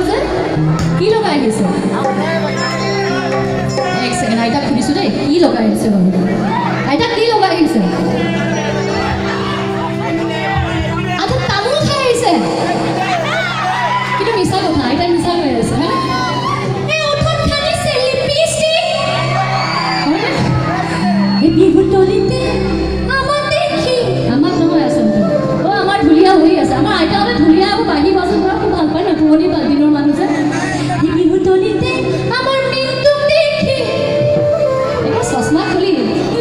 যে কি লগাই আহিছে এক ছেকেণ্ড আইতাক সুধিছোঁ দেই কি লগাই আহিছে বাৰু আইতা কি লগাই আহিছে আচ্ছা তামোল খাই আহিছে কিন্তু মিছা কথা আইতা মিছা কৈ আছে হা এই ওঠত খানিছে লিপষ্টিক এই বিহুৰ তলিতে আমাক দেখি আমাক নহয় আচলতে অ' আমাৰ ঢুলীয়া হৈ আছে আমাৰ আইতাহঁতে ঢুলীয়া আৰু বাঢ়ি বাজোন কৰা খুব ভাল পায় ন পুৰণি দিনৰ মানুহ যে এই বিহুৰ তলিতে আমাৰ মিনটোক দেখি একে চশমা খুলি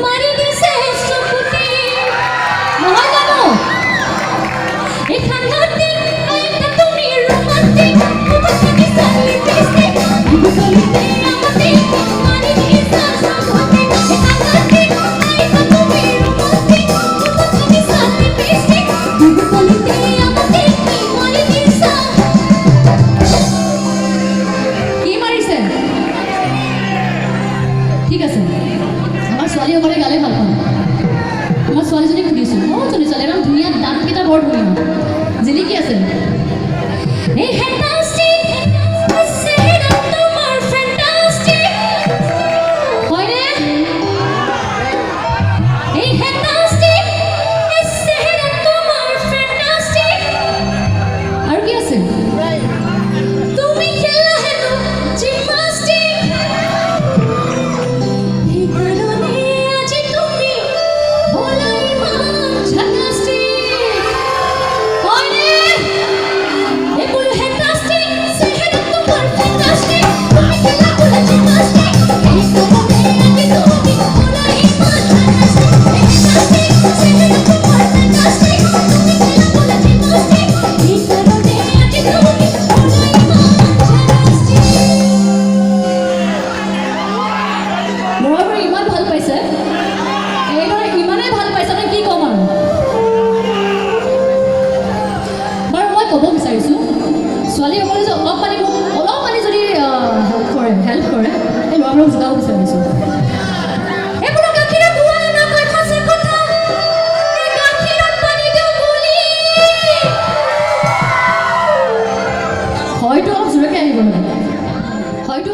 মাৰি দিছে চকুতে নহয় জানো এই সাংঘাতিক আইতা তুমি ৰোমান্টিক তুমি চালি পিছে বিহুৰ তলিতে আমাক দেখি মাৰি দিছে চকুতে এই সাংঘাতিক আইতা তুমি ৰোমান্টিক তুমি চালি পিছে বিহুৰ তলিতে আমাক দেখি মাৰি দিছে কি মাৰিছে ঠিক আছে আমাৰ ছোৱালীসকলে গালে ভাল পাওঁ আমাৰ ছোৱালীজনীক সুধিছোঁ অঁ জনী ছোৱালী একদম ধুনীয়া দাঁতকেইটা বৰ ধুনীয়া জিলিকি আছে এই ফেণ্টাষ্টিক চেহেৰা তোমাৰ ফেণ্টাষ্টিক হয়নে এই ফেণ্টাষ্টিক চেহেৰা তোমাৰ ফেণ্টাষ্টিক আৰু কি আছে তুমি খেলা হেনো জিমনাষ্টিক সেইকাৰণে আজি তুমি হ'লা ইমান ঝাকাষ্টিক হয়নে এই বোলো ফেণ্টাষ্টিক চেহেৰা তোমাৰ ফেণ্টাষ্টিক তুমি খেলা হ'লা জিমনাষ্টিক সেইকাৰণে আজি তুমি হ'লা ইমান ঝাকাষ্টিক ফেণ্টাষ্টিক চেহেৰা তোমাৰ ফেণ্টাষ্টিক তুমি খেলা হ'লা জিমনাষ্টিক সেইকাৰণে আজি তুমি হ'লা ইমান ঝাকাষ্টিক ল'ৰাবোৰে ইমান ভাল পাইছে এইদৰে ইমানেই ভাল পাইছে নে কি ক'ম আৰু বাৰু মই ক'ব বিচাৰিছোঁ ছোৱালীসকলে যে অলপমানি মোক অলপমানি যদি হেল্প কৰে এই ল'ৰাবোৰক জোকাব বিচাৰিছোঁ এইবোৰক গাখীৰত ধোৱা নকয় সঁচা কথা এই গাখীৰত পানী দিওঁ বুলি হয়তো অলপ জোৰকৈ আহিব লাগে হয়তো